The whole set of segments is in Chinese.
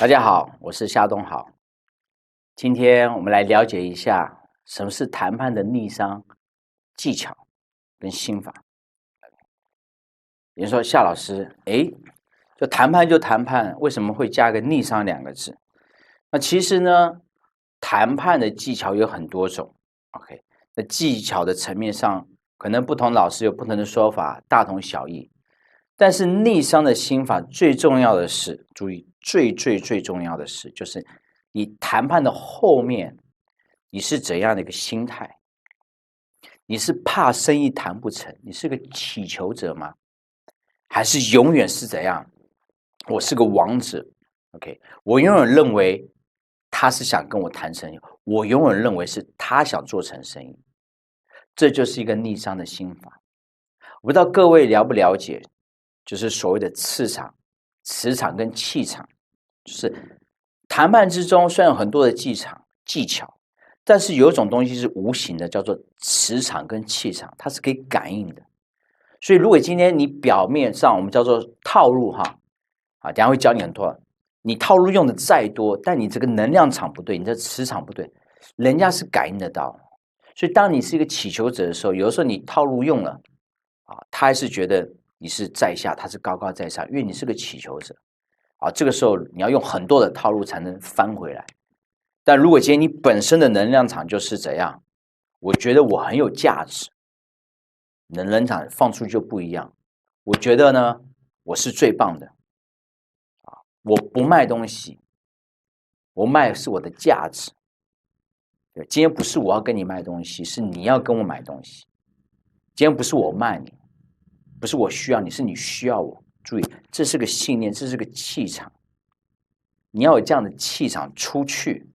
大家好，我是夏东豪。今天我们来了解一下什么是谈判的逆商技巧跟心法。比如说夏老师，就谈判就谈判，为什么会加个逆商两个字？那其实呢，谈判的技巧有很多种。OK， 那技巧的层面上，可能不同老师有不同的说法，大同小异。但是逆商的心法最重要的是，注意最重要的是，就是你谈判的后面，你是怎样的一个心态？你是怕生意谈不成，你是个乞求者吗？还是永远是怎样？我是个王者 ，OK， 我永远认为他是想跟我谈生意，我永远认为是他想做成生意，这就是一个逆商的心法。我不知道各位了不了解，就是所谓的磁场跟气场，就是谈判之中虽然有很多的技巧，但是有一种东西是无形的，叫做磁场跟气场，它是可以感应的。所以如果今天你表面上我们叫做套路等一下会教你很多，你套路用的再多，但你这个能量场不对，你的磁场不对，人家是感应得到。所以当你是一个祈求者的时候，有的时候你套路用了他还是觉得你是在下，他是高高在上，因为你是个祈求者这个时候你要用很多的套路才能翻回来。但如果今天你本身的能量场就是怎样，我觉得我很有价值，能量场放出就不一样。我觉得呢，我是最棒的我不卖东西，我卖的是我的价值。对，今天不是我要跟你卖东西，是你要跟我买东西。今天不是我卖你，不是我需要你，是你需要我。注意，这是个信念，这是个气场。你要有这样的气场出去，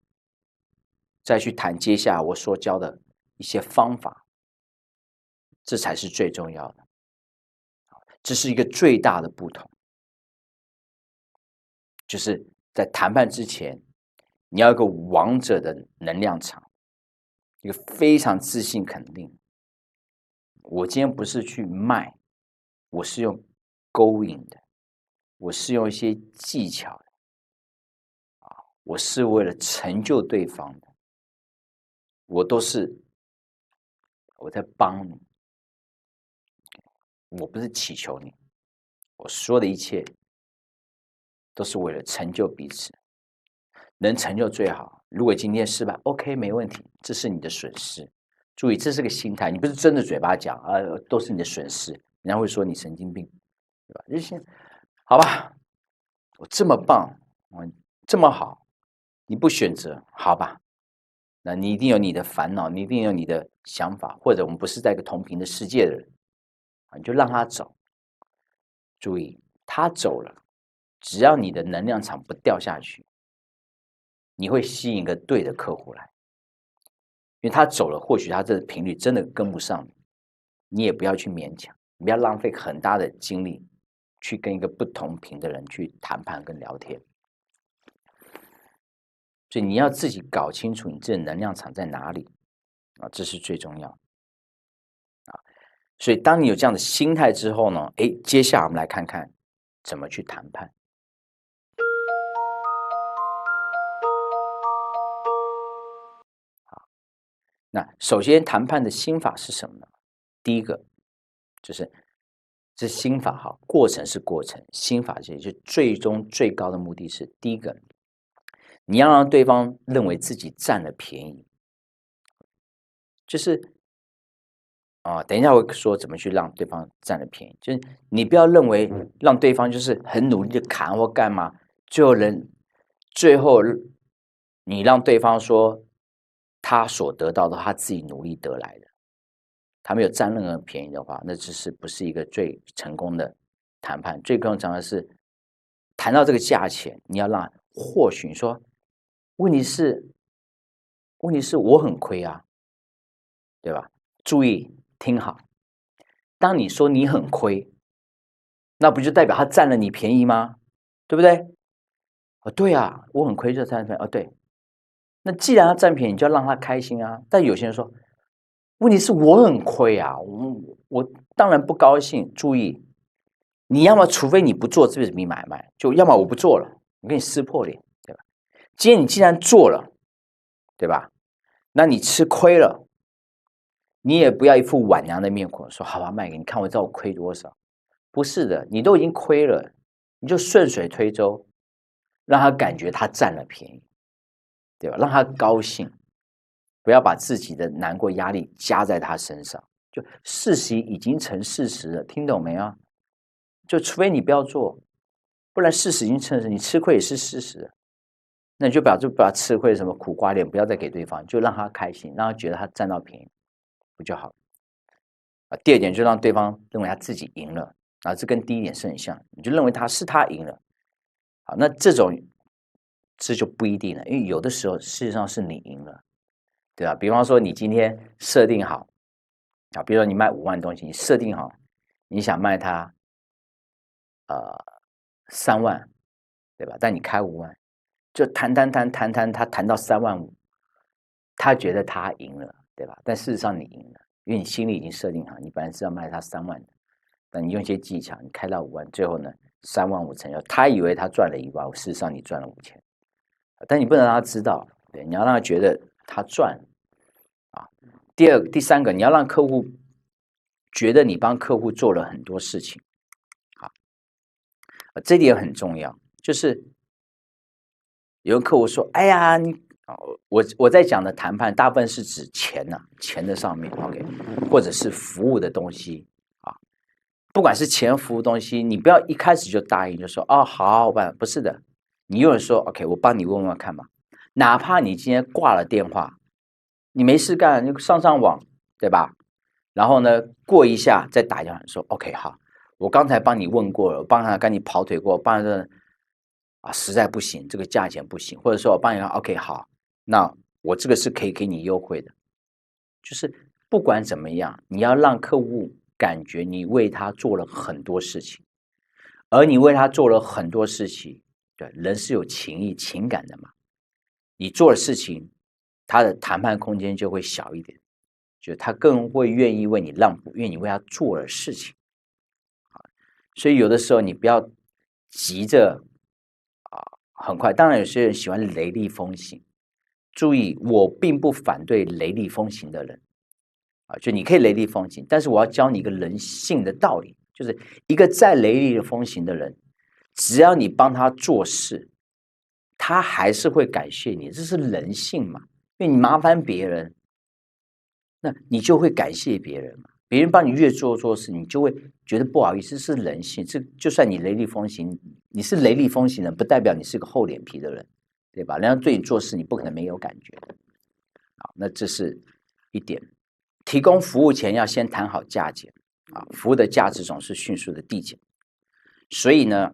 再去谈接下来我所教的一些方法，这才是最重要的。这是一个最大的不同，就是在谈判之前，你要有一个王者的能量场，一个非常自信肯定。我今天不是去卖，我是用勾引的，我是用一些技巧的我是为了成就对方的，我在帮你，我不是祈求你，我说的一切都是为了成就彼此，能成就最好。如果今天失败 ，OK， 没问题，这是你的损失。注意，这是个心态，你不是真的嘴巴讲都是你的损失，人家会说你神经病，对吧？就是好吧，我这么棒，我这么好，你不选择，好吧？那你一定有你的烦恼，你一定有你的想法，或者我们不是在一个同频的世界的人你就让他走。注意，他走了，只要你的能量场不掉下去，你会吸引一个对的客户来。因为他走了，或许他这个频率真的跟不上你，你也不要去勉强，你不要浪费很大的精力去跟一个不同频的人去谈判跟聊天。所以你要自己搞清楚你这能量场在哪里这是最重要所以当你有这样的心态之后呢，接下来我们来看看怎么去谈判。那首先谈判的心法是什么呢？第一个就是这心法过程是过程，心法就最终最高的目的是第一个，你要让对方认为自己占了便宜，就是等一下我会说怎么去让对方占了便宜，就是你不要认为让对方就是很努力的砍或干嘛，最后你让对方说他所得到的他自己努力得来的，他没有占任何便宜的话，那只是不是一个最成功的谈判。最重要的是谈到这个价钱，你要让或许说问题是我很亏啊，对吧？注意听好，当你说你很亏，那不就代表他占了你便宜吗？对不对？对啊，我很亏就占便宜对。那既然他占便宜，你就要让他开心啊。但有些人说，问题是我很亏啊，我当然不高兴。注意，你要么除非你不做这笔买卖，就要么我不做了，我给你撕破脸。今天你既然做了，对吧？那你吃亏了，你也不要一副晚娘的面孔，说好吧，卖给你看，我知道我亏多少。不是的，你都已经亏了，你就顺水推舟，让他感觉他占了便宜，对吧？让他高兴，不要把自己的难过压力加在他身上。就事实已经成事实了，听懂没有？就除非你不要做，不然事实已经成事实，你吃亏也是事实。那你就把吃亏什么苦瓜脸不要再给对方，就让他开心，让他觉得他占到便宜，不就好了？第二点就让对方认为他自己赢了这跟第一点是很像，你就认为他赢了，好，那这就不一定了，因为有的时候事实上是你赢了，对吧？比方说你今天设定好比如说你卖5万东西，你设定好你想卖他3万，对吧？但你开5万，就谈，他谈到3万5，他觉得他赢了，对吧？但事实上你赢了，因为你心里已经设定好，你本来是要卖他3万的，但你用一些技巧，你开到5万，最后呢3万5成交，他以为他赚了1万，事实上你赚了5000，但你不能让他知道，对，你要让他觉得他赚第三个，你要让客户觉得你帮客户做了很多事情，这点很重要，就是有个客户说：“哎呀，我在讲的谈判，大部分是指钱钱的上面 ，OK， 或者是服务的东西不管是钱服务东西，你不要一开始就答应，就说哦好，不是的，你有人说 OK， 我帮你问问看吧，哪怕你今天挂了电话，你没事干，你上网，对吧？然后呢，过一下再打电话说 OK 好。”我刚才帮你问过了，帮他跟你跑腿过，帮他实在不行，这个价钱不行，或者说我帮你 OK 好，那我这个是可以给你优惠的。就是不管怎么样，你要让客户感觉你为他做了很多事情，而你为他做了很多事情，对，人是有情义情感的嘛，你做的事情，他的谈判空间就会小一点，就他更会愿意为你让步，因为你为他做了事情。所以有的时候你不要急着很快。当然有些人喜欢雷厉风行，注意我并不反对雷厉风行的人就你可以雷厉风行，但是我要教你一个人性的道理，就是一个再雷厉风行的人，只要你帮他做事，他还是会感谢你，这是人性嘛。因为你麻烦别人，那你就会感谢别人嘛。别人帮你越做事，你就会觉得不好意思，是人性。这就算你雷厉风行，你是雷厉风行的，不代表你是个厚脸皮的人，对吧？人家对你做事，你不可能没有感觉的。好，那这是一点。提供服务前要先谈好价钱服务的价值总是迅速的递减，所以呢，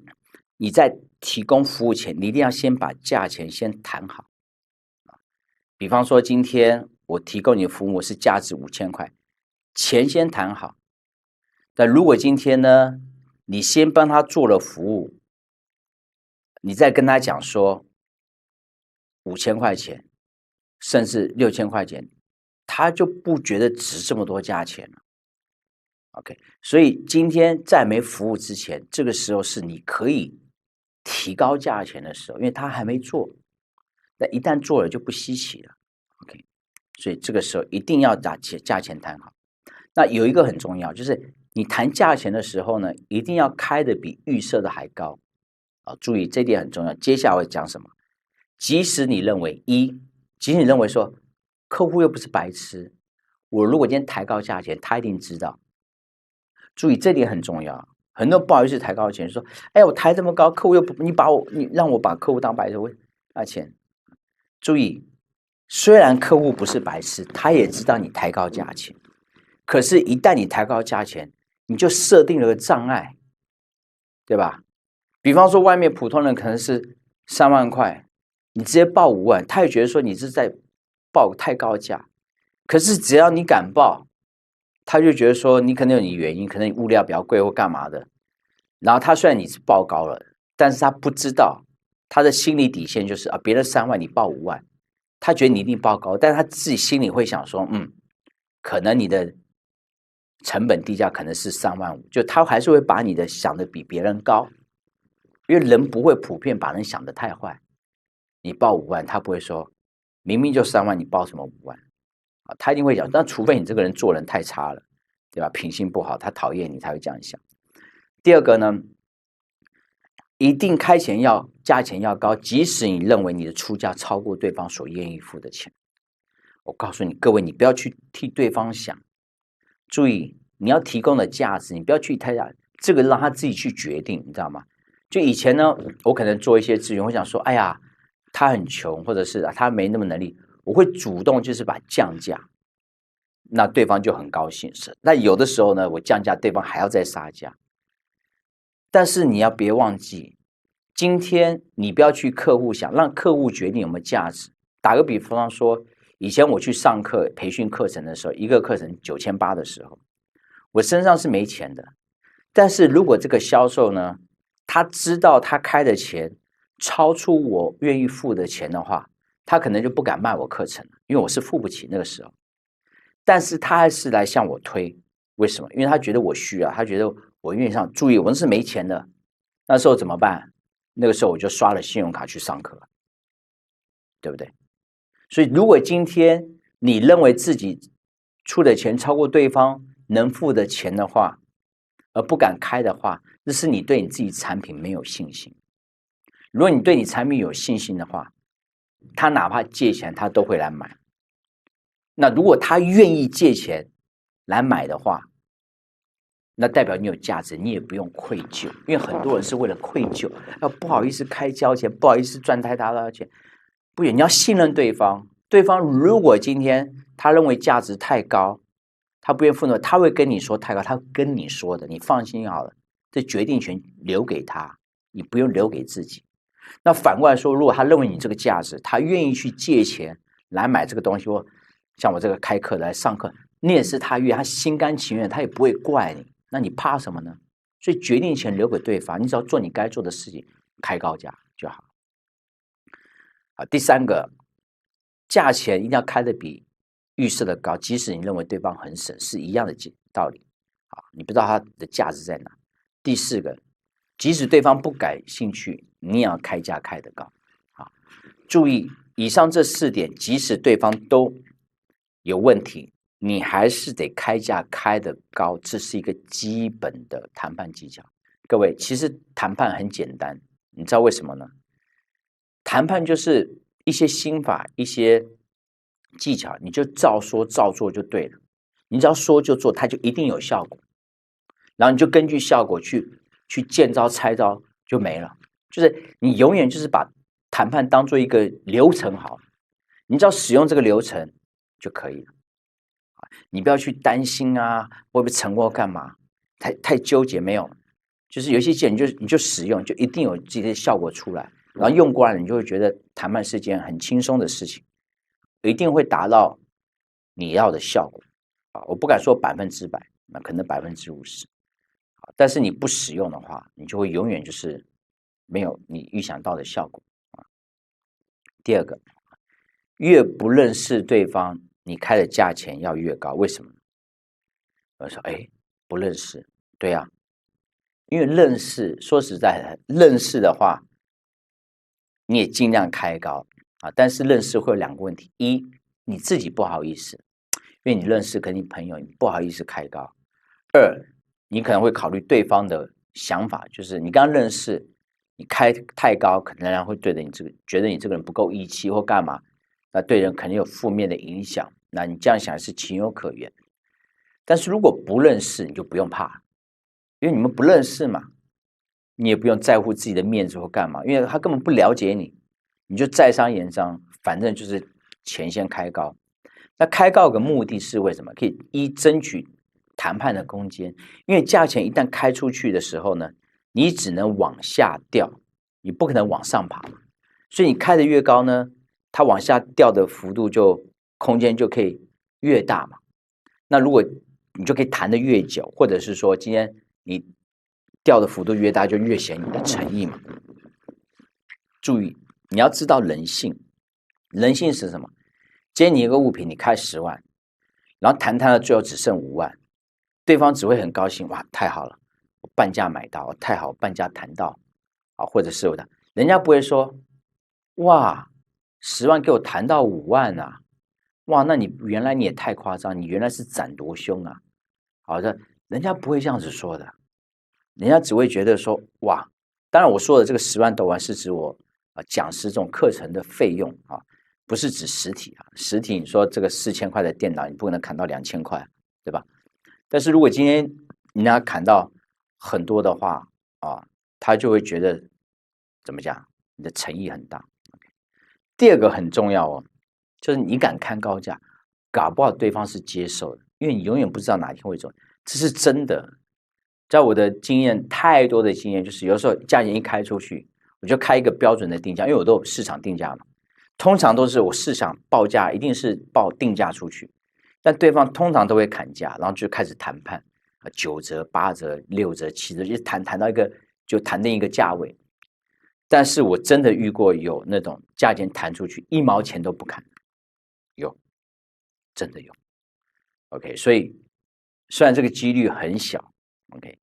你在提供服务前，你一定要先把价钱先谈好。比方说，今天我提供你的服务是价值5000块。钱先谈好，但如果今天呢，你先帮他做了服务，你再跟他讲说5000块钱，甚至6000块钱，他就不觉得值这么多价钱了。OK， 所以今天在没服务之前，这个时候是你可以提高价钱的时候，因为他还没做，那一旦做了就不稀奇了。OK， 所以这个时候一定要把价钱谈好。那有一个很重要，就是你谈价钱的时候呢，一定要开的比预设的还高注意这点很重要。接下来我讲什么？即使你认为说客户又不是白痴，我如果今天抬高价钱，他一定知道。注意这点很重要。很多不好意思抬高钱，说哎我抬这么高，客户又不你让我把客户当白痴，我钱。注意，虽然客户不是白痴，他也知道你抬高价钱。可是，一旦你抬高价钱，你就设定了个障碍，对吧？比方说，外面普通人可能是3万块，你直接报5万，他也觉得说你是在报太高价。可是，只要你敢报，他就觉得说你可能有你原因，可能你物料比较贵或干嘛的。然后他虽然你是报高了，但是他不知道他的心理底线就是别人3万你报5万，他觉得你一定报高，但是他自己心里会想说，可能你的成本地价可能是3万5，就他还是会把你的想的比别人高，因为人不会普遍把人想的太坏，你报5万，他不会说明明就3万，你报什么5万啊？他一定会讲，但除非你这个人做人太差了，对吧？品性不好，他讨厌你才会这样想。第二个呢，一定价钱要高，即使你认为你的出价超过对方所愿意付的钱。我告诉你，各位，你不要去替对方想，注意你要提供的价值，你不要去太大，这个让他自己去决定，你知道吗？就以前呢，我可能做一些资源，我想说，哎呀，他很穷，或者是他没那么能力，我会主动就是把降价，那对方就很高兴。那有的时候呢，我降价，对方还要再杀价。但是你要别忘记，今天你不要去客户想，让客户决定有没有价值。打个比方说，以前我去上课培训课程的时候，一个课程9800的时候，我身上是没钱的。但是如果这个销售呢，他知道他开的钱超出我愿意付的钱的话，他可能就不敢卖我课程，因为我是付不起那个时候。但是他还是来向我推，为什么？因为他觉得我需要，他觉得我愿意上。注意，我是没钱的，那时候怎么办？那个时候我就刷了信用卡去上课，对不对？所以如果今天你认为自己出的钱超过对方能付的钱的话，而不敢开的话，那是你对你自己产品没有信心。如果你对你产品有信心的话，他哪怕借钱他都会来买。那如果他愿意借钱来买的话，那代表你有价值，你也不用愧疚。因为很多人是为了愧疚，不好意思开交钱，不好意思赚太大的钱。不行，你要信任对方。对方如果今天他认为价值太高，他不愿意付的，他会跟你说太高，他会跟你说的，你放心好了，这决定权留给他，你不用留给自己。那反过来说，如果他认为你这个价值，他愿意去借钱来买这个东西，或像我这个开课来上课，你也是他愿，他心甘情愿，他也不会怪你，那你怕什么呢？所以决定权留给对方，你只要做你该做的事情，开高价就好。好，第三个，价钱一定要开的比预设的高，即使你认为对方很省，是一样的道理。啊，你不知道它的价值在哪。第四个，即使对方不感兴趣，你也要开价开得高。啊，注意以上这4点，即使对方都有问题，你还是得开价开得高，这是一个基本的谈判技巧。各位，其实谈判很简单，你知道为什么呢？谈判就是一些心法，一些技巧，你就照说照做就对了。你只要说就做，它就一定有效果。然后你就根据效果去见招拆招就没了。就是你永远就是把谈判当做一个流程好，你只要使用这个流程就可以了。你不要去担心啊，会不会成功干嘛？太纠结没有，就是有一些技巧你就使用，就一定有自己的效果出来。然后用过来，你就会觉得谈判是件很轻松的事情，一定会达到你要的效果啊！我不敢说100%，那可能50%，但是你不使用的话，你就会永远就是没有你预想到的效果啊。第二个，越不认识对方，你开的价钱要越高，为什么？我说，不认识，对啊，因为认识，说实在的，认识的话。你也尽量开高啊，但是认识会有2个问题：一，你自己不好意思，因为你认识跟你朋友，你不好意思开高；二，你可能会考虑对方的想法，就是你刚认识，你开太高，可能人家会对着你觉得你这个人不够义气或干嘛，那对人肯定有负面的影响。那你这样想是情有可原。但是如果不认识，你就不用怕，因为你们不认识嘛。你也不用在乎自己的面子或干嘛，因为他根本不了解你，你就在商言商，反正就是钱先开高。那开高的目的是为什么？可以争取谈判的空间，因为价钱一旦开出去的时候呢，你只能往下掉，你不可能往上爬，所以你开的越高呢，它往下掉的幅度空间就可以越大嘛。那如果你就可以谈得越久，或者是说今天你掉的幅度越大，就越显你的诚意嘛。注意，你要知道人性，人性是什么？今天你一个物品，你开10万，然后谈到最后只剩5万，对方只会很高兴，哇，太好了，我半价买到，太好，半价谈到，啊，或者是我的，人家不会说，哇， 10万给我谈到5万啊！哇，那你原来你也太夸张，你原来是斩多凶啊！好的，人家不会这样子说的，人家只会觉得说哇，当然我说的这个10万多万是指我讲师这种课程的费用啊，不是指实体啊，实体你说这个4000块的电脑，你不可能砍到2000块，对吧？但是如果今天你让他砍到很多的话啊，他就会觉得怎么讲，你的诚意很大。第二个很重要哦，就是你敢开高价，搞不好对方是接受的，因为你永远不知道哪天会走，这是真的。在我的经验，太多的经验，就是有时候价钱一开出去，我就开一个标准的定价，因为我都有市场定价嘛。通常都是我市场报价，一定是报定价出去，但对方通常都会砍价，然后就开始谈判，9折、8折、6折、7折，就谈到一个就谈定一个价位。但是我真的遇过有那种价钱谈出去1毛钱都不砍，有，真的有。OK， 所以虽然这个几率很小 ，OK，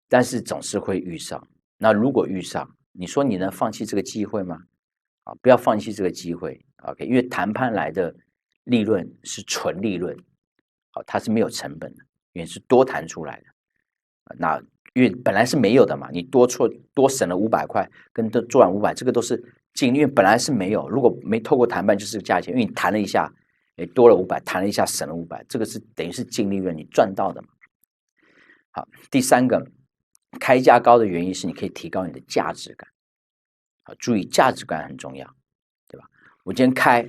但是总是会遇上。那如果遇上，你说你能放弃这个机会吗？啊，不要放弃这个机会 ，OK， 因为谈判来的利润是纯利润，好，它是没有成本的，因为是多谈出来的。那因为本来是没有的嘛，你多省了500块，跟多赚500，这个都是净利，因为本来是没有，如果没透过谈判就是个价钱，因为你谈了一下，多了500，谈了一下省了500，这个是等于是净利润你赚到的嘛。好，第三个，开价高的原因是你可以提高你的价值感。好，注意价值感很重要，对吧？我今天开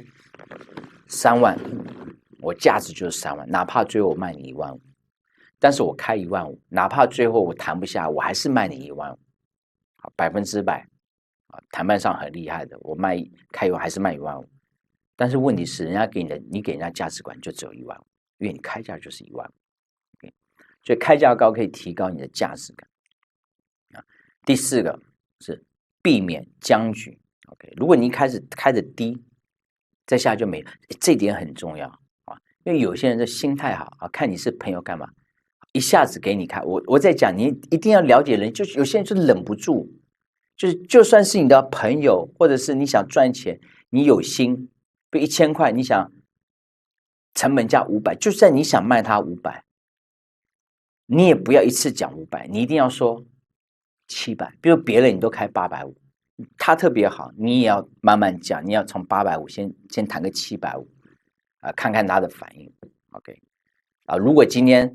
3万，我价值就是3万，哪怕最后我卖你15000，但是我开15000，哪怕最后我谈不下，我还是卖你15000，啊，100%啊，谈判上很厉害的，我开1万还是卖15000，但是问题是人家给你给人家价值观就只有15000，因为你开价就是15000，所以开价高可以提高你的价值感。第四个是避免僵局 ，OK， 如果你一开始开的低，再下就没了，这点很重要啊，因为有些人的心态好啊，看你是朋友干嘛，一下子给你开，我在讲，你一定要了解人，就是有些人就忍不住，就是就算是你的朋友，或者是你想赚钱，你有心，比如1000块，你想成本价500，就算你想卖他500，你也不要一次讲500，你一定要说700，比如别人你都开850，他特别好，你也要慢慢讲，你要从850先谈个750，看看他的反应 ，OK， 如果今天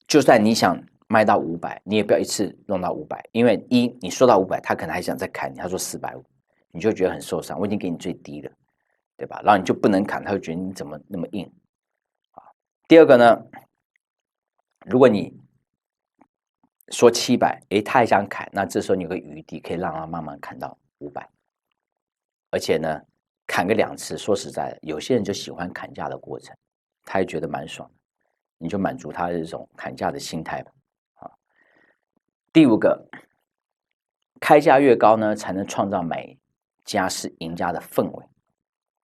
就算你想卖到500，你也不要一次弄到500，因为你说到500，他可能还想再砍你，他说450，你就觉得很受伤，我已经给你最低了，对吧？然后你就不能砍，他会觉得你怎么那么硬第二个呢，如果你说700，他也想砍，那这时候你有个余地，可以让他慢慢砍到500，而且呢，砍个2次，说实在的，有些人就喜欢砍价的过程，他也觉得蛮爽的，你就满足他的这种砍价的心态吧。第五个，开价越高呢，才能创造买家是赢家的氛围。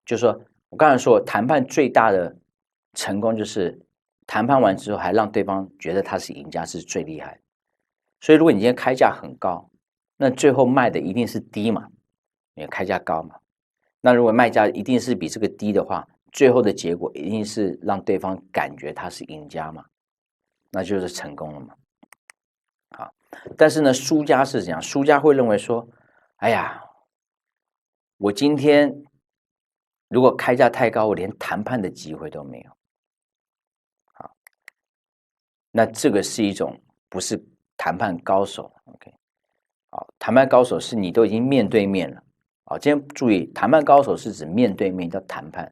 就是说我刚才说，谈判最大的成功就是谈判完之后，还让对方觉得他是赢家，是最厉害的。所以，如果你今天开价很高，那最后卖的一定是低嘛，因为开价高嘛。那如果卖价一定是比这个低的话，最后的结果一定是让对方感觉他是赢家嘛，那就是成功了嘛。好，但是呢，输家是怎样？输家会认为说，哎呀，我今天如果开价太高，我连谈判的机会都没有。好，那这个是一种不是谈判高手 ，OK。好，谈判高手是你都已经面对面了。好，今天注意，谈判高手是指面对面叫谈判，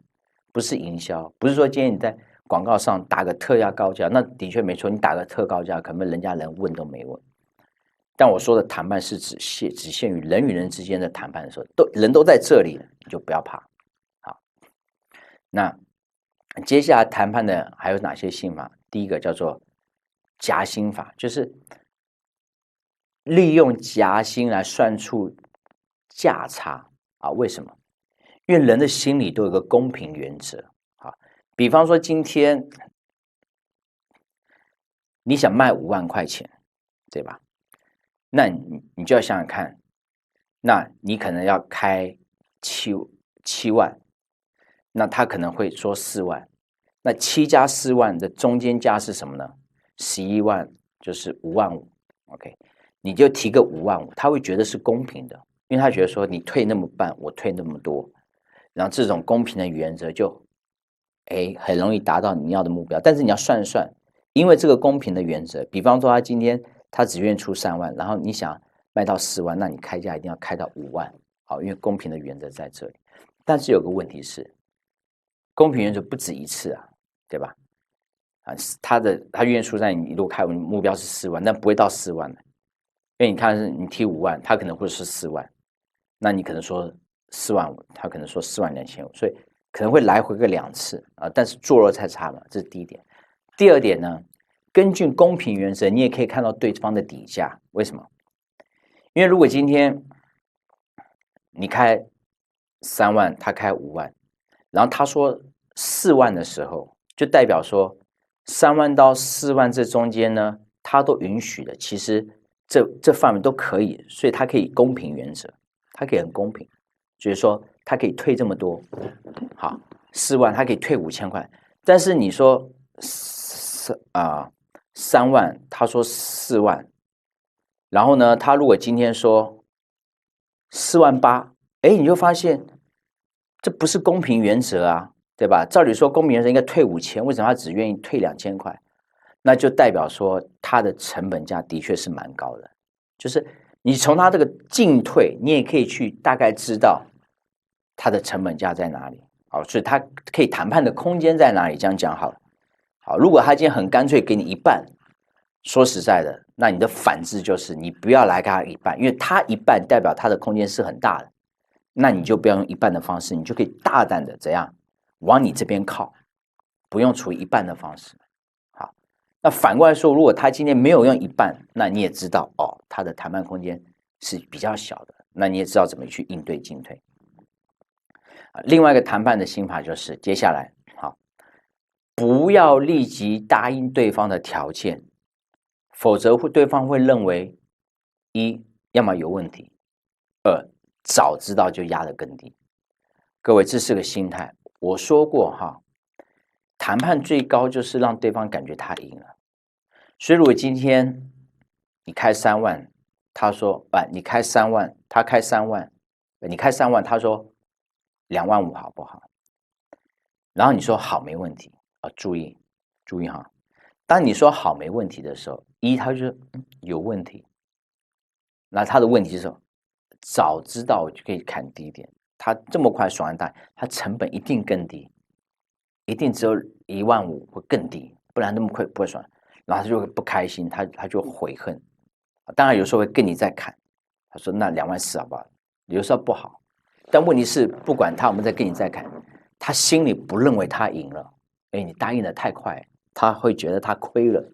不是营销，不是说今天你在广告上打个特价高价，那的确没错，你打个特高价，可能人家连问都没问。但我说的谈判是只限于人与人之间的谈判的时候，人都在这里了，你就不要怕。好，那接下来谈判的还有哪些心法？第一个叫做夹心法，就是利用夹心来算出价差啊？为什么？因为人的心里都有个公平原则啊。比方说，今天你想卖50000块钱，对吧？那你就要想想看，那你可能要开7万，那他可能会说4万，那7加4万的中间价是什么呢？11万，就是5万5。OK， 你就提个5万5，他会觉得是公平的，因为他觉得说你退那么半，我退那么多，然后这种公平的原则就很容易达到你要的目标。但是你要算一算，因为这个公平的原则，比方说他今天他只愿意出3万，然后你想卖到4万，那你开价一定要开到5万，好，因为公平的原则在这里。但是有个问题是，公平原则不止一次啊，对吧？他愿意出3，你如果开目标是4万，但不会到4万的，因为你看你提5万，他可能会是4万，那你可能说4万5，他可能说4万2500，所以可能会来回个2次啊，但是做落太差嘛，这是第一点。第二点呢，根据公平原则，你也可以看到对方的底价，为什么？因为如果今天你开3万，他开5万，然后他说4万的时候，就代表说3万到4万这中间呢，他都允许的，其实这范围都可以，所以他可以公平原则，他可以很公平，就是说他可以退这么多，好，4万他可以退5000块，但是你说3万，他说4万，然后呢，他如果今天说4万8，你就发现这不是公平原则啊，对吧？照理说公平原则应该退5000，为什么他只愿意退2000块？那就代表说他的成本价的确是蛮高的，就是你从他这个进退，你也可以去大概知道他的成本价在哪里，好，所以他可以谈判的空间在哪里？这样讲好了。好，如果他今天很干脆给你一半，说实在的，那你的反制就是你不要来给他一半，因为他一半代表他的空间是很大的，那你就不要用一半的方式，你就可以大胆的怎样往你这边靠，不用处于一半的方式。好，那反过来说，如果他今天没有用一半，那你也知道他的谈判空间是比较小的，那你也知道怎么去应对进退。另外一个谈判的心法就是接下来不要立即答应对方的条件，否则对方会认为一要么有问题，二早知道就压得更低。各位，这是个心态。我说过谈判最高就是让对方感觉他赢了。所以如果今天你开3万，他说你开3万，他开3万，你开3万，他说2万5好不好？然后你说好，没问题。注意当你说好没问题的时候，他就说有问题，那他的问题是早知道我就可以砍低一点，他这么快爽完单，他成本一定更低，一定只有1万5会更低，不然那么快不会爽，然后他就会不开心，他就悔恨，当然有时候会跟你再砍，他说那2万4好不好？有时候不好，但问题是不管他有没有再跟你再砍，他心里不认为他赢了。你答应的太快，他会觉得他亏了。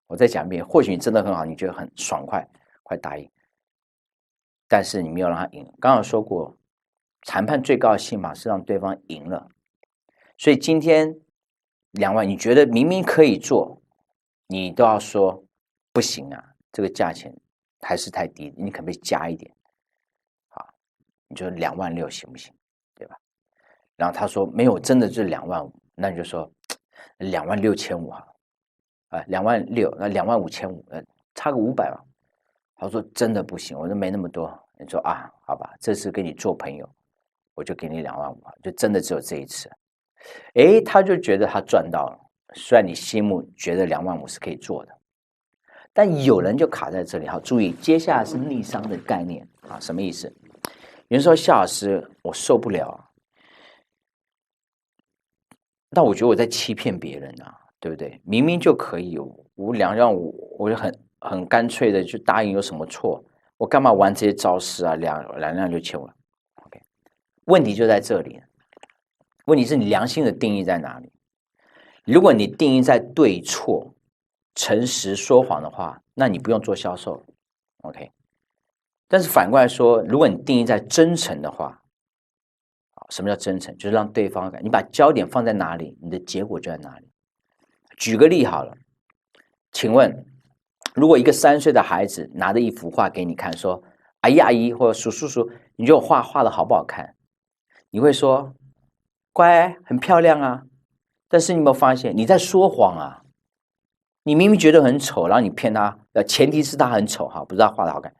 我再讲一遍，或许你真的很好，你觉得很爽快，快答应，但是你没有让他赢。刚刚说过，谈判最高的心法是让对方赢了。所以今天2万，你觉得明明可以做，你都要说不行啊，这个价钱还是太低，你可不可以加一点？好，你就2万6行不行？对吧？然后他说没有，真的就是2万5。那你就说2万6500好，2万6，那2万5500，差个500吧。他说真的不行，我说没那么多。你说好吧，这次跟你做朋友，我就给你2万5，就真的只有这一次。他就觉得他赚到了，虽然你心目觉得2万5是可以做的，但有人就卡在这里。好，注意，接下来是逆商的概念什么意思？有人说夏老师，我受不了但我觉得我在欺骗别人对不对？明明就可以，我2万5，我就很干脆的就答应，有什么错？我干嘛玩这些招式啊？2万6000了 ，OK？ 问题就在这里，问题是你良心的定义在哪里？如果你定义在对错、诚实说谎的话，那你不用做销售 ，OK？ 但是反过来说，如果你定义在真诚的话，什么叫真诚？就是让对方你把焦点放在哪里，你的结果就在哪里。举个例好了，请问，如果一个3岁的孩子拿着一幅画给你看，说阿姨阿姨或者叔叔叔，你觉得我画的好不好看？你会说乖，很漂亮啊。但是你有没有发现你在说谎啊？你明明觉得很丑，然后你骗他，前提是他很丑哈，不是他画的好看。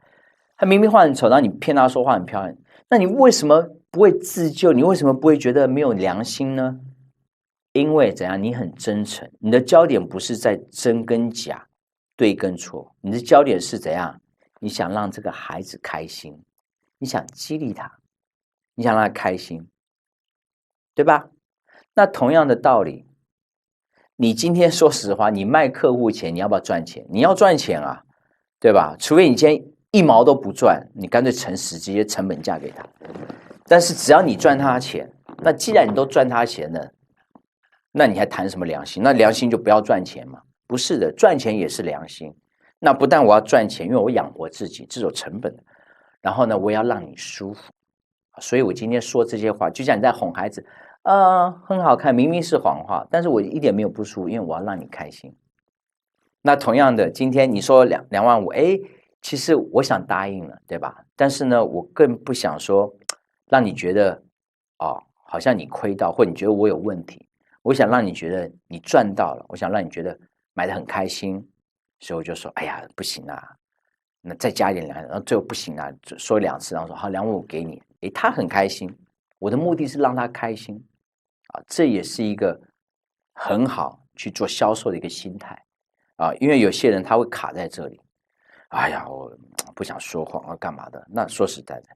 他明明画很丑，然后你骗他说画很漂亮，那你为什么不会自救？你为什么不会觉得没有良心呢？因为怎样？你很真诚，你的焦点不是在真跟假、对跟错，你的焦点是怎样？你想让这个孩子开心，你想激励他，你想让他开心，对吧？那同样的道理，你今天说实话，你卖客户钱，你要不要赚钱？你要赚钱啊，对吧？除非你今天一毛都不赚，你干脆诚实直接成本价给他。但是只要你赚他钱，那既然你都赚他钱了，那你还谈什么良心？那良心就不要赚钱嘛？不是的，赚钱也是良心。那不但我要赚钱，因为我养活自己，这种成本。然后呢，我也要让你舒服。所以我今天说这些话，就像你在哄孩子，很好看，明明是谎话，但是我一点没有不舒服，因为我要让你开心。那同样的，今天你说2万5，其实我想答应了，对吧？但是呢，我更不想说让你觉得好像你亏到，或你觉得我有问题。我想让你觉得你赚到了，我想让你觉得买得很开心，所以我就说，哎呀，不行啊，那再加一点然后最后不行啊，说2次，然后说好2万5给你，他很开心，我的目的是让他开心这也是一个很好去做销售的一个心态因为有些人他会卡在这里，哎呀，我不想说谎啊，干嘛的？那说实在的，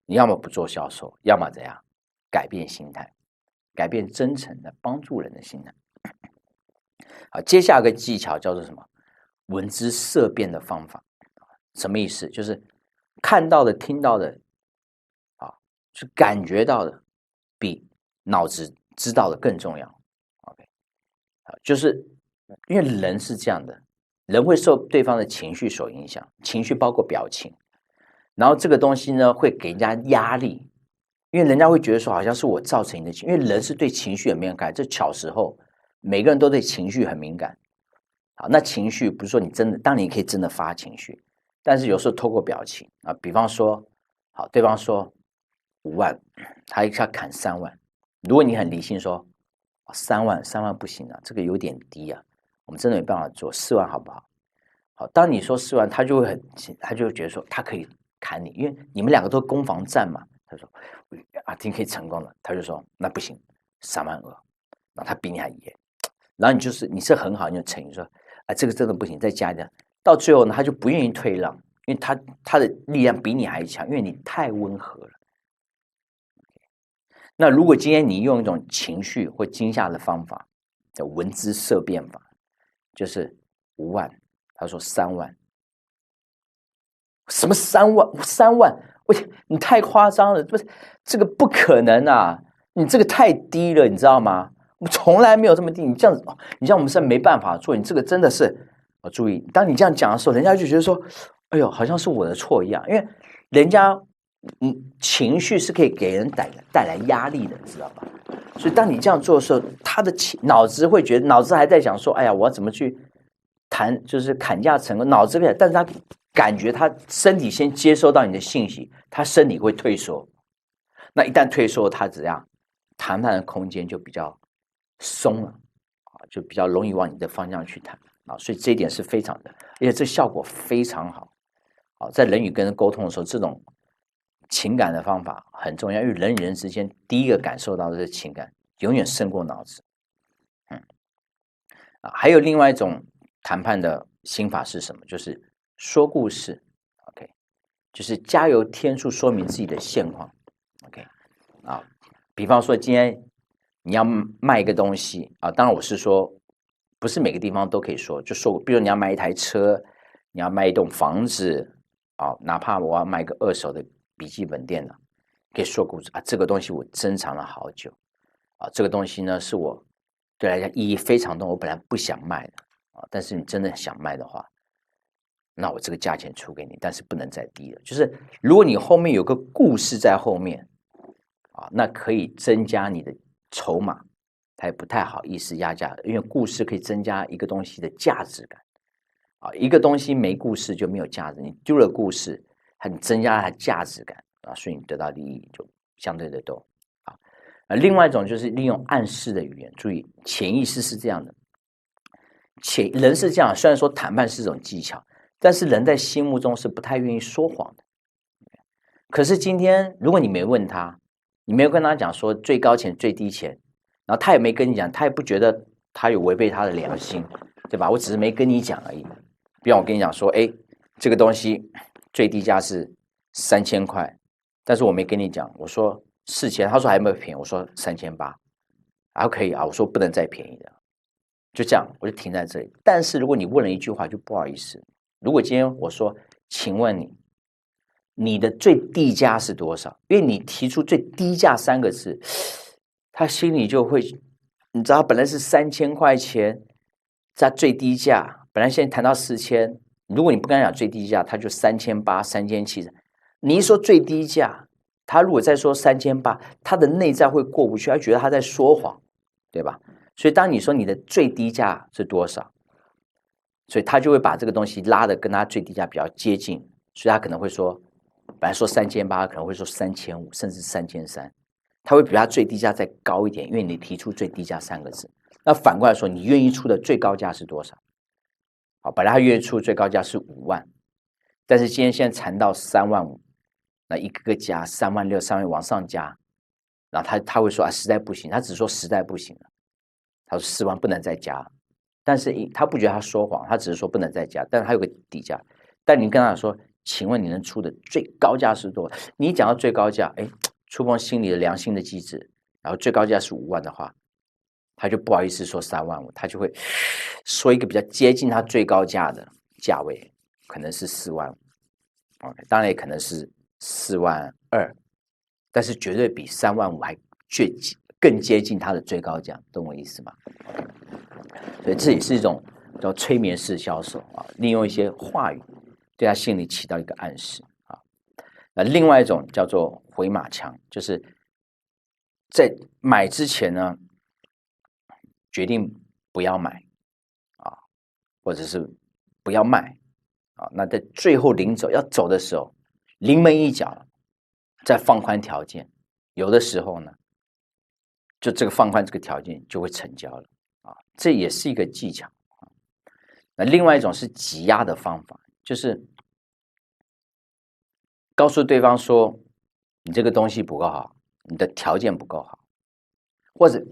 你要么不做销售，要么怎样改变心态，改变真诚的帮助人的心态。好，接下来个技巧叫做什么？闻之色变的方法。什么意思？就是看到的、听到的是感觉到的，比脑子知道的更重要。OK，就是因为人是这样的，人会受对方的情绪所影响，情绪包括表情，然后这个东西呢会给人家压力，因为人家会觉得说好像是我造成你的情，因为人是对情绪很敏感，这小时候每个人都对情绪很敏感。好，那情绪不是说你真的，当然你可以真的发情绪，但是有时候透过表情比方说，好，对方说5万，他砍3万，如果你很理性说3万不行啊，这个有点低啊，我们真的没办法做，4万好不好？好，当你说4万，他就会他就会觉得说他可以砍你，因为你们两个都攻防战嘛。他说今天可以成功了，他就说那不行，3万2，然后他比你还严，然后你是很好，你就乘以说这个真的不行，再加一点，到最后呢，他就不愿意退让，因为他的力量比你还强，因为你太温和了。那如果今天你用一种情绪或惊吓的方法，叫闻之色变法，就是5万，他说3万，什么3万？你太夸张了，不是这个不可能啊！你这个太低了，你知道吗？我从来没有这么低，你这样子，你像我们是没办法做，你这个真的是注意，当你这样讲的时候，人家就觉得说，哎呦，好像是我的错一样，因为人家情绪是可以给人带来压力的，知道吧？所以当你这样做的时候，他的脑子会觉得，脑子还在想说，哎呀，我要怎么去就是砍价成功，脑子在，但是他感觉他身体先接收到你的信息，他身体会退缩。那一旦退缩，他怎样？谈判的空间就比较松了就比较容易往你的方向去谈所以这一点是非常的，而且这效果非常好在人与跟人沟通的时候，这种情感的方法很重要，因为人与人之间第一个感受到的是情感，永远胜过脑子。还有另外一种谈判的心法是什么？就是说故事 ，OK， 就是加油添醋，说明自己的现况 ，OK， 比方说今天你要卖一个东西当然我是说，不是每个地方都可以说，就说，比如你要卖一台车，你要卖一栋房子哪怕我要卖个2手的笔记本电脑，可以说故事这个东西我珍藏了好久这个东西呢是我对来讲意义非常重，我本来不想卖的但是你真的想卖的话，那我这个价钱出给你，但是不能再低了。就是如果你后面有个故事在后面那可以增加你的筹码，他也不太好意思压价，因为故事可以增加一个东西的价值感一个东西没故事就没有价值，你丢了故事，你增加了它价值感所以你得到利益就相对的多另外一种就是利用暗示的语言，注意潜意识是这样的，人是这样，虽然说谈判是一种技巧，但是人在心目中是不太愿意说谎的。可是今天如果你没问他，你没有跟他讲说最高钱最低钱，然后他也没跟你讲，他也不觉得他有违背他的良心，对吧？我只是没跟你讲而已。比方我跟你讲说，哎，这个东西最低价是3000块，但是我没跟你讲，我说4000，他说还没有便宜，我说3800，啊可以啊，我说不能再便宜的，就这样我就停在这里。但是如果你问了一句话，就不好意思，如果今天我说，请问你的最低价是多少？因为你提出最低价3个字，他心里就会，你知道本来是3000块钱，在最低价，本来现在谈到4000，如果你不跟他讲最低价，他就3800、3700。你一说最低价，他如果再说3800，他的内在会过不去，他觉得他在说谎，对吧？所以当你说你的最低价是多少，所以他就会把这个东西拉的跟他最低价比较接近，所以他可能会说，本来说3800，可能会说3500，甚至3300，他会比他最低价再高一点，因为你提出最低价3个字。那反过来说，你愿意出的最高价是多少？好，本来他愿意出最高价是5万，但是今天现在谈到35000，那一个个加36000、3万往上加，然后他会说啊，实在不行，他只说实在不行了，他说4万不能再加了。但是他不觉得他说谎，他只是说不能再加，但是他有个底价。但你跟他说，请问你能出的最高价是多少？你讲到最高价，哎，触碰心里的良心的机制，然后最高价是5万的话，他就不好意思说35000，他就会说一个比较接近他最高价的价位，可能是45000，当然也可能是42000，但是绝对比35000还更接近他的最高价，懂我意思吗？所以这也是一种叫催眠式销售啊，利用一些话语对他心里起到一个暗示啊。那另外一种叫做回马枪，就是在买之前呢，决定不要买啊，或者是不要卖啊。那在最后临走要走的时候，临门一脚，再放宽条件，有的时候呢，就这个放宽这个条件就会成交了啊。这也是一个技巧。那另外一种是挤压的方法，就是告诉对方说你这个东西不够好，你的条件不够好，或者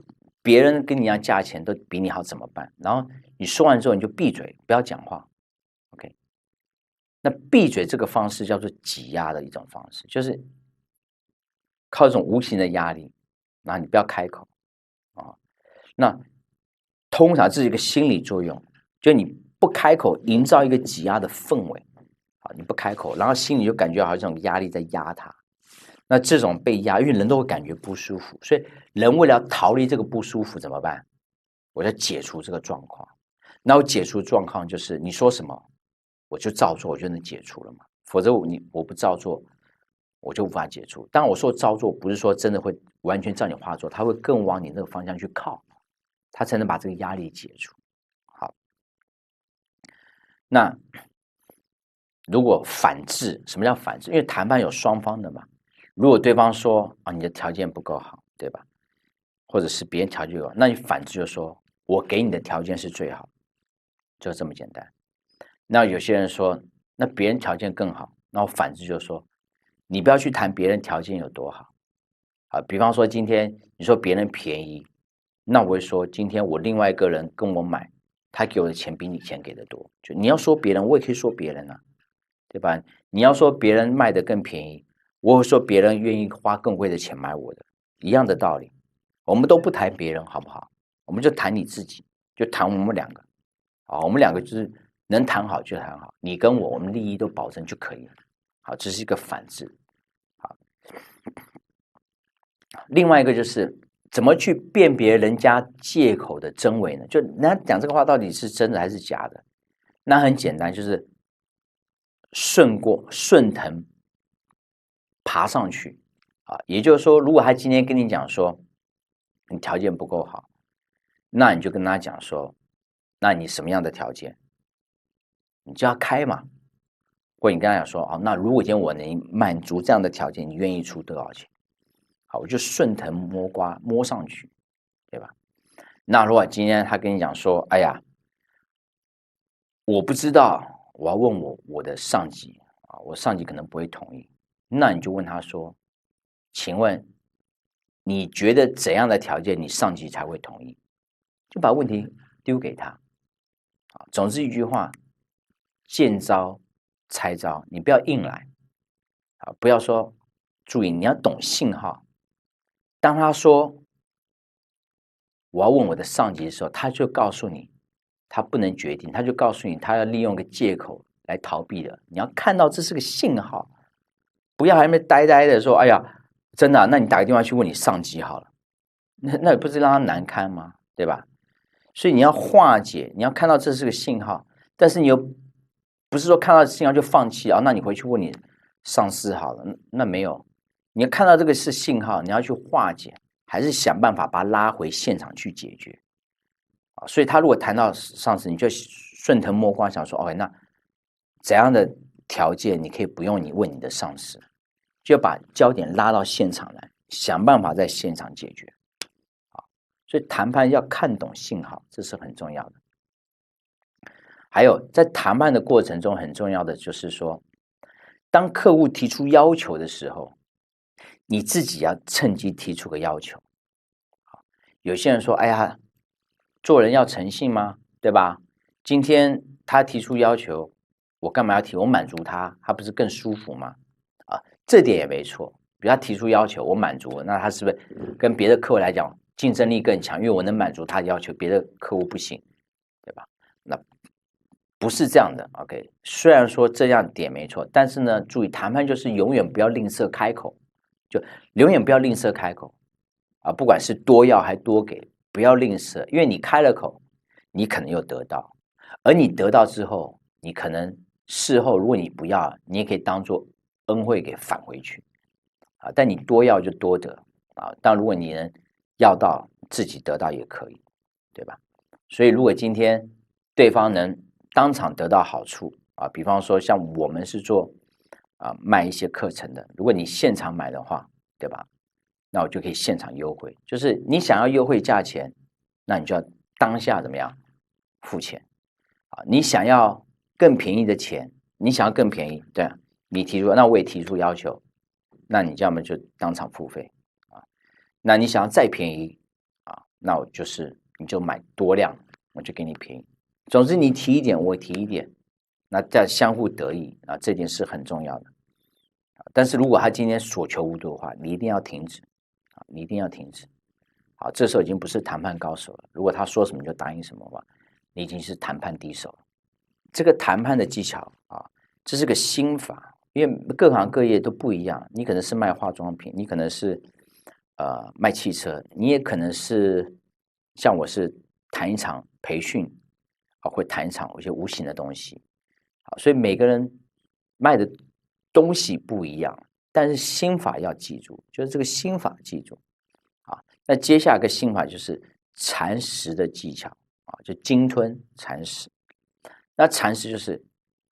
别人跟你一样价钱都比你好怎么办？然后你说完之后你就闭嘴，不要讲话。OK， 那闭嘴这个方式叫做挤压的一种方式，就是靠一种无形的压力，然后你不要开口啊。那通常这是一个心理作用，就你不开口，营造一个挤压的氛围啊，你不开口，然后心里就感觉好像这种压力在压他。那这种被压，因为人都会感觉不舒服，所以人为了逃离这个不舒服怎么办？我要解除这个状况。那我解除状况就是你说什么，我就照做，我就能解除了嘛。否则我不照做，我就无法解除。当然我说照做，不是说真的会完全照你话做，它会更往你那个方向去靠，它才能把这个压力解除。好，那如果反制，什么叫反制？因为谈判有双方的嘛。如果对方说啊你的条件不够好，对吧？或者是别人条件有，那你反制就说我给你的条件是最好，就这么简单。那有些人说那别人条件更好，那我反制就说你不要去谈别人条件有多好啊。比方说今天你说别人便宜，那我会说今天我另外一个人跟我买，他给我的钱比你钱给的多。就你要说别人，我也可以说别人啊，对吧？你要说别人卖的更便宜，我会说别人愿意花更贵的钱买我的，一样的道理。我们都不谈别人，好不好？我们就谈你自己，就谈我们两个啊，我们两个就是能谈好就谈好，你跟我们利益都保证就可以了。好，这是一个反制。好，另外一个就是怎么去辨别人家借口的真伪呢？就人家讲这个话到底是真的还是假的？那很简单，就是顺藤爬上去啊。也就是说，如果他今天跟你讲说你条件不够好，那你就跟他讲说，那你什么样的条件，你就要开嘛。或你跟他讲说，哦，那如果今天我能满足这样的条件，你愿意出多少钱？好，我就顺藤摸瓜摸上去，对吧？那如果今天他跟你讲说，哎呀，我不知道，我要问我的上级啊，我上级可能不会同意，那你就问他说，请问你觉得怎样的条件你上级才会同意？就把问题丢给他啊。总之一句话，见招拆招，你不要硬来啊，不要说，注意你要懂信号。当他说我要问我的上级的时候，他就告诉你他不能决定，他就告诉你他要利用个借口来逃避的。你要看到这是个信号，不要还没呆呆的说，哎呀，真的啊，那你打个电话去问你上级好了，那也不是让他难堪吗？对吧？所以你要化解，你要看到这是个信号，但是你又不是说看到信号就放弃啊，那你回去问你上司好了，那没有，你要看到这个是信号，你要去化解，还是想办法把他拉回现场去解决啊。所以他如果谈到上司，你就顺藤摸瓜想说，OK，那怎样的条件你可以不用你问你的上司，就把焦点拉到现场来，想办法在现场解决。所以谈判要看懂信号，这是很重要的。还有在谈判的过程中，很重要的就是说，当客户提出要求的时候，你自己要趁机提出个要求。有些人说：“哎呀，做人要诚信吗？对吧？今天他提出要求，我干嘛要提？我满足他，他不是更舒服吗？”啊，这点也没错。比如他提出要求，我满足了，那他是不是跟别的客户来讲竞争力更强？因为我能满足他的要求，别的客户不行，对吧？那不是这样的。OK， 虽然说这样点没错，但是呢，注意谈判就是永远不要吝啬开口，就永远不要吝啬开口啊，不管是多要还多给，不要吝啬，因为你开了口，你可能又得到，而你得到之后，你可能事后如果你不要，你也可以当做恩惠给返回去啊。但你多要就多得啊，但如果你能要到自己得到也可以，对吧？所以如果今天对方能当场得到好处啊，比方说像我们是做卖一些课程的，如果你现场买的话，对吧？那我就可以现场优惠，就是你想要优惠价钱，那你就要当下怎么样付钱啊？你想要更便宜的钱，你想要更便宜，对啊，你提出，那我也提出要求，那你要么就当场付费啊。那你想要再便宜啊，那我就是你就买多量，我就给你便宜。总之你提一点，我提一点，那再相互得益啊，这点是很重要的。但是如果他今天所求无度的话，你一定要停止啊，你一定要停止。好，这时候已经不是谈判高手了。如果他说什么就答应什么的话，你已经是谈判低手了。这个谈判的技巧啊，这是个心法，因为各行各业都不一样。你可能是卖化妆品，你可能是卖汽车，你也可能是像我是谈一场培训啊，会谈一场有些无形的东西。好，所以每个人卖的东西不一样，但是心法要记住，就是这个心法记住啊。那接下来一个心法就是蚕食的技巧啊，就鲸吞蚕食。那蚕食就是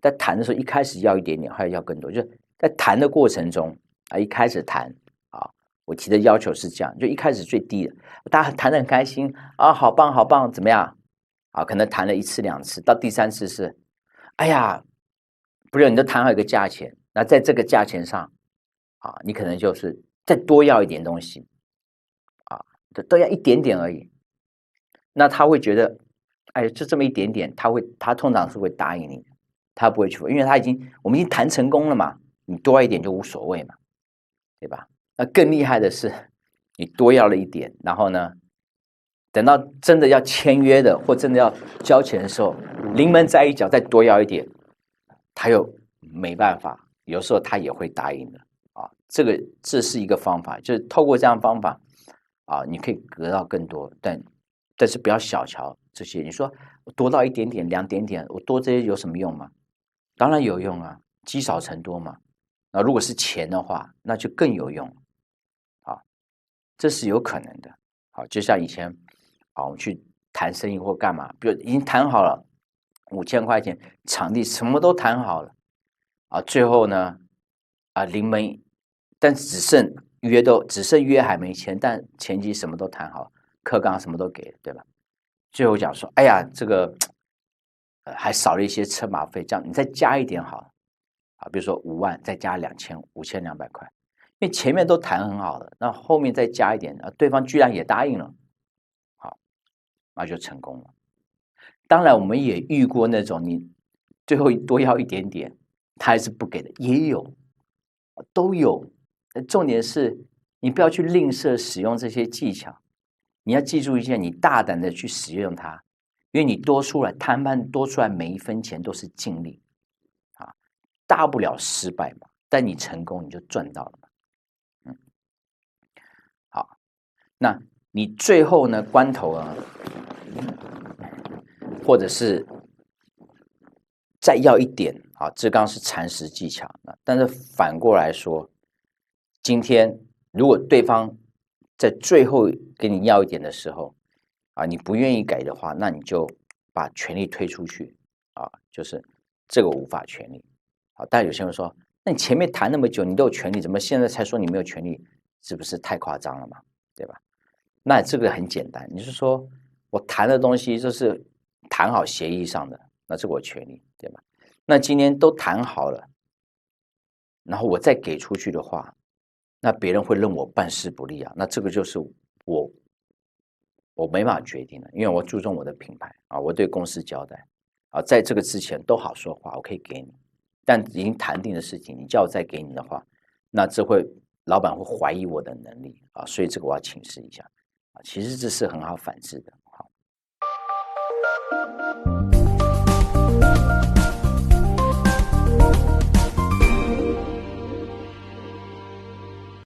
在谈的时候，一开始要一点点，后来要更多，就是在谈的过程中啊，一开始谈啊，我提的要求是这样，就一开始最低的，大家谈得很开心啊，好棒好棒，怎么样啊？可能谈了一次两次，到第三次是，哎呀，不是，你都谈好一个价钱，那在这个价钱上啊，你可能就是再多要一点东西啊，都要一点点而已。那他会觉得，哎，就这么一点点，他通常是会答应你的，他不会去，因为我们已经谈成功了嘛，你多一点就无所谓嘛，对吧？那更厉害的是，你多要了一点，然后呢，等到真的要签约的或真的要交钱的时候，临门摘一脚再多要一点，他又没办法，有时候他也会答应的啊。这是一个方法，就是透过这样的方法啊，你可以得到更多，但是不要小瞧这些。你说我多到一点点、两点点，我多这些有什么用吗？当然有用啊，积少成多嘛。那如果是钱的话，那就更有用啊，这是有可能的。好，就像以前啊，我们去谈生意或干嘛，比如已经谈好了5000块钱场地，什么都谈好了啊，最后呢临门，但只剩约都只剩约还没签，但前期什么都谈好，课纲什么都给了，对吧？最后讲说，哎呀，这个还少了一些车马费，这样你再加一点好，啊，比如说5万再加5200块，因为前面都谈很好了，那后面再加一点，对方居然也答应了，好，那就成功了。当然，我们也遇过那种你最后多要一点点，他还是不给的，也有，都有。重点是你不要去吝啬使用这些技巧，你要记住一件，你大胆的去使用它，因为你多出来谈判多出来每一分钱都是尽力啊，大不了失败嘛，但你成功你就赚到了嘛。好，那你最后呢关头啊，或者是再要一点啊，这刚是蚕食技巧。但是反过来说，今天如果对方在最后给你要一点的时候啊，你不愿意改的话，那你就把权利推出去啊，就是这个无法权利。好，但有些人说，那你前面谈那么久，你都有权利，怎么现在才说你没有权利？是不是太夸张了嘛？对吧？那这个很简单，你是说我谈的东西就是谈好协议上的，那是我权利，对吧？那今天都谈好了，然后我再给出去的话，那别人会认我办事不力啊，那这个就是我我没办法决定的，因为我注重我的品牌啊，我对公司交代啊，在这个之前都好说话，我可以给你，但已经谈定的事情，你叫我再给你的话，那这会老板会怀疑我的能力啊，所以这个我要请示一下啊，其实这是很好反制的。好。